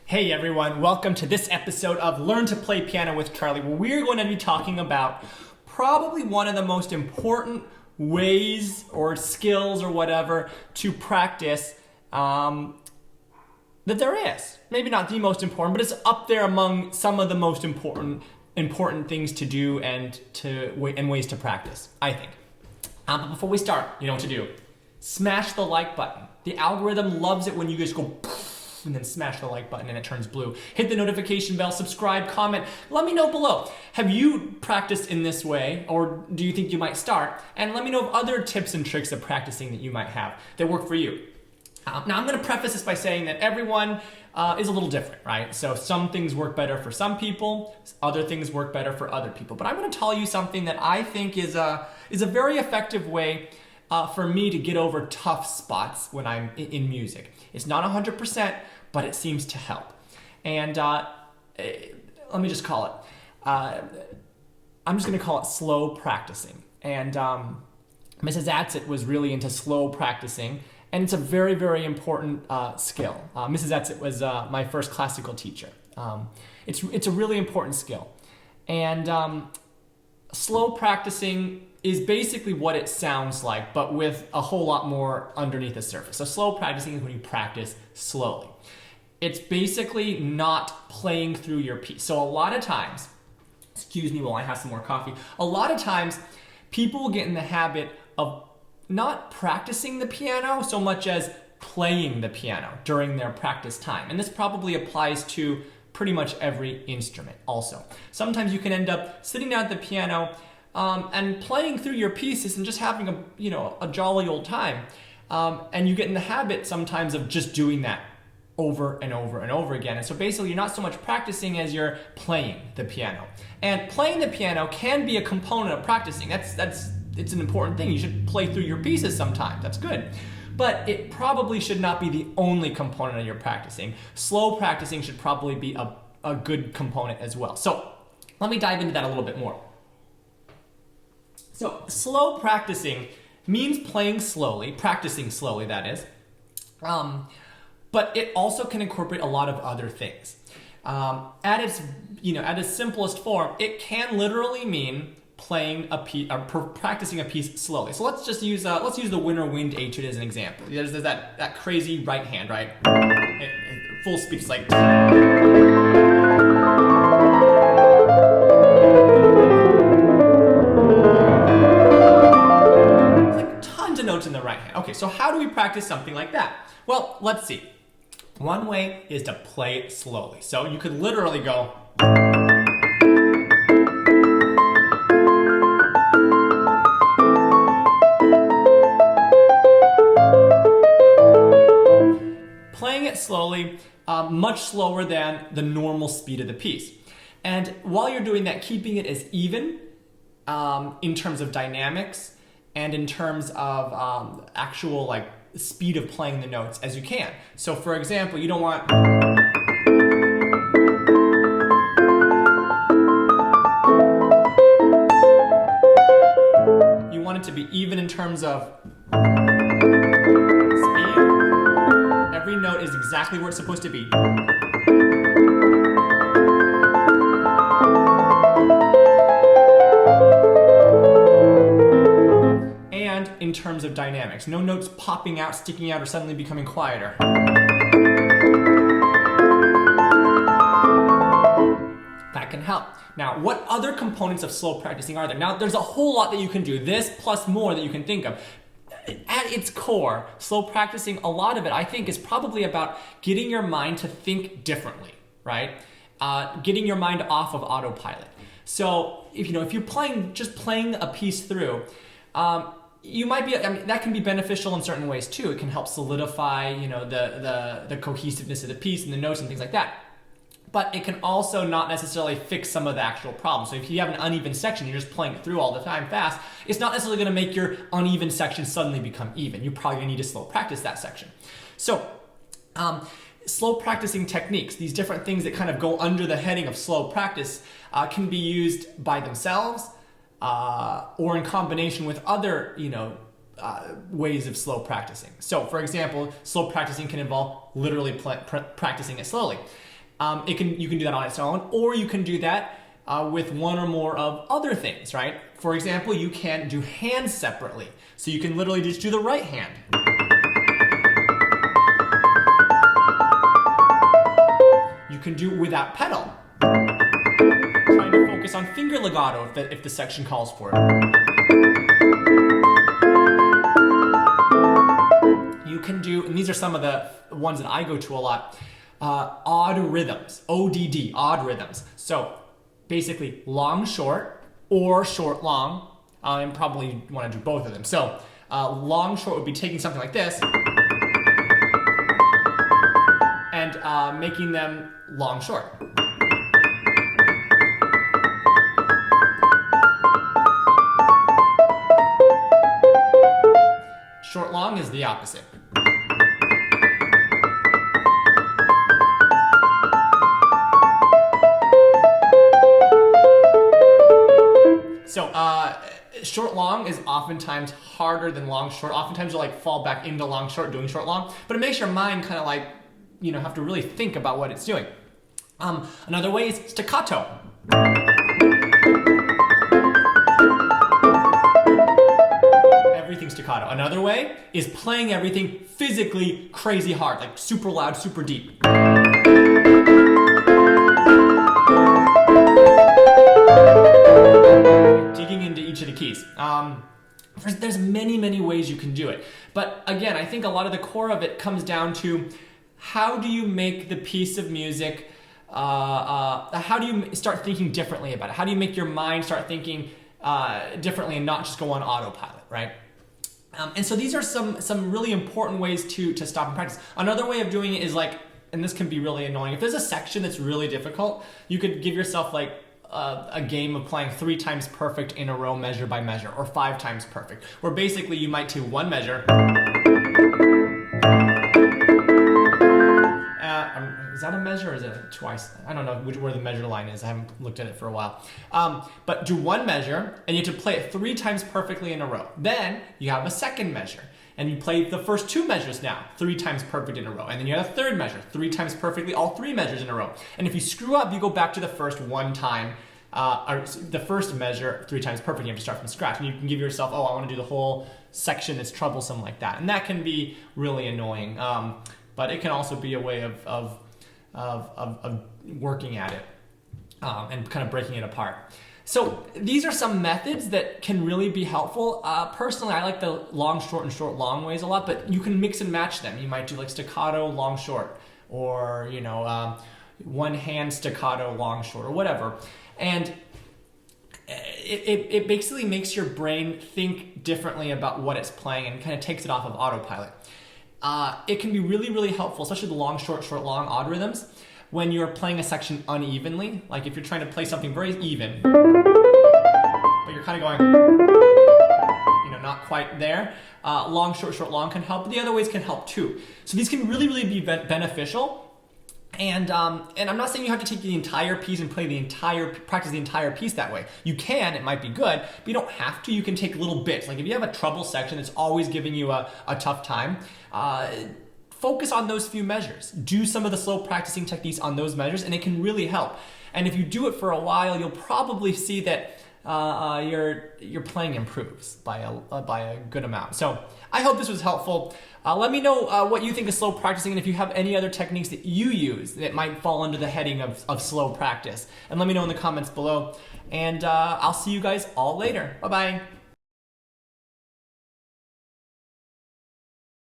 Hey everyone, welcome to this episode of Learn to Play Piano with Charlie, where we're going to be talking about probably one of the most important ways or skills or whatever to practice that there is. Maybe not the most important, but it's up there among some of the most important things to do and ways to practice, I think. But before we start, you know what to do. Smash the like button. The algorithm loves it when you just go poof, and then smash the like button and it turns blue. Hit the notification bell, subscribe, comment. Let me know below. Have you practiced in this way, or do you think you might start? And let me know of other tips and tricks of practicing that you might have that work for you. Now I'm going to preface this by saying that everyone is a little different, right? So some things work better for some people, other things work better for other people. But I'm going to tell you something that I think is a very effective way for me to get over tough spots when I'm in music. It's not 100%, but it seems to help. And let me just call it, I'm just going to call it slow practicing. And Mrs. Atzett was really into slow practicing, and it's a very, very important skill. Mrs. Atzett was my first classical teacher. It's a really important skill. And slow practicing is basically what it sounds like, but with a whole lot more underneath the surface. So slow practicing is when you practice slowly. It's basically not playing through your piece. So a lot of times, excuse me while I have some more coffee, a lot of times people will get in the habit of not practicing the piano so much as playing the piano during their practice time. And this probably applies to pretty much every instrument also. Sometimes you can end up sitting down at the piano and playing through your pieces and just having a jolly old time. And you get in the habit sometimes of just doing that over and over and over again. And so basically you're not so much practicing as you're playing the piano. And playing the piano can be a component of practicing. It's an important thing. You should play through your pieces sometimes. That's good. But it probably should not be the only component of your practicing. Slow practicing should probably be a good component as well. So let me dive into that a little bit more. So slow practicing means playing slowly, practicing slowly, that is. But it also can incorporate a lot of other things. At its simplest form, it can literally mean playing a piece, or practicing a piece slowly. So let's use the Winter Wind Etude as an example. There's that crazy right hand, right? Full speed, it's like. Tons of notes in the right hand. Okay, so how do we practice something like that? Well, let's see. One way is to play it slowly. So you could literally go. Playing it slowly, much slower than the normal speed of the piece. And while you're doing that, keeping it as even in terms of dynamics and in terms of actual speed of playing the notes as you can. So for example, you don't want. You want it to be even in terms of speed. Every note is exactly where it's supposed to be. And in terms of dynamics. No notes popping out, sticking out, or suddenly becoming quieter. That can help. Now, what other components of slow practicing are there? Now, there's a whole lot that you can do. This plus more that you can think of. At its core, slow practicing, a lot of it, I think, is probably about getting your mind to think differently, right? Getting your mind off of autopilot. So, if you're playing a piece through, you might be, that can be beneficial in certain ways too. It can help solidify, the cohesiveness of the piece and the notes and things like that. But it can also not necessarily fix some of the actual problems. So if you have an uneven section, you're just playing it through all the time fast, it's not necessarily going to make your uneven section suddenly become even. You're probably going to need to slow practice that section. So slow practicing techniques, these different things that kind of go under the heading of slow practice, can be used by themselves or in combination with other, ways of slow practicing. So for example, slow practicing can involve literally practicing it slowly. you can do that on its own, or you can do that with one or more of other things, right? For example, you can do hands separately. So you can literally just do the right hand. You can do it without pedal. Trying to focus on finger legato if the section calls for it. You can do, and these are some of the ones that I go to a lot, odd rhythms, ODD, odd rhythms. So basically long, short, or short, long, and probably want to do both of them. So long, short would be taking something like this and making them long, short. Short, long is the opposite. So short, long is oftentimes harder than long, short. Oftentimes you'll like fall back into long, short, doing short, long, but it makes your mind kind of like, you know, have to really think about what it's doing. Another way is staccato. Everything staccato. Another way is playing everything physically crazy hard, like super loud, super deep. Digging into each of the keys. There's many ways you can do it. But again, I think a lot of the core of it comes down to how do you make the piece of music, how do you start thinking differently about it? How do you make your mind start thinking differently and not just go on autopilot, right? And so these are some really important ways to stop and practice. Another way of doing it is like, and this can be really annoying, if there's a section that's really difficult, you could give yourself like a game of playing 3 times perfect in a row, measure by measure, or 5 times perfect, where basically you might do one measure. Is that a measure or is it twice? I don't know where the measure line is. I haven't looked at it for a while. But do one measure and you have to play it 3 times perfectly in a row. Then you have a second measure and you play the first 2 measures now 3 times perfect in a row. And then you have a third measure 3 times perfectly, all 3 measures in a row. And if you screw up, you go back to the first one time, or the first measure 3 times perfect. You have to start from scratch. And you can give yourself, oh, I want to do the whole section that's troublesome like that. And that can be really annoying. But it can also be a way of working at it and kind of breaking it apart. So these are some methods that can really be helpful. Personally, I like the long, short, and short, long ways a lot, but you can mix and match them. You might do like staccato, long, short, or you know, one hand staccato, long, short, or whatever. And it basically makes your brain think differently about what it's playing and kind of takes it off of autopilot. It can be really helpful, especially the long, short, short, long, odd rhythms, when you're playing a section unevenly. Like if you're trying to play something very even, but you're kind of going, you know, not quite there. Long, short, short, long can help, but the other ways can help too. So these can really be beneficial. And I'm not saying you have to take the entire piece and practice the entire piece that way. You can, it might be good, but you don't have to. You can take little bits. Like if you have a trouble section that's always giving you a tough time, focus on those few measures. Do some of the slow practicing techniques on those measures, and it can really help. And if you do it for a while, you'll probably see that your playing improves by a good amount. So I hope this was helpful. Let me know what you think of slow practicing, and if you have any other techniques that you use that might fall under the heading of slow practice. And let me know in the comments below. And I'll see you guys all later. Bye-bye.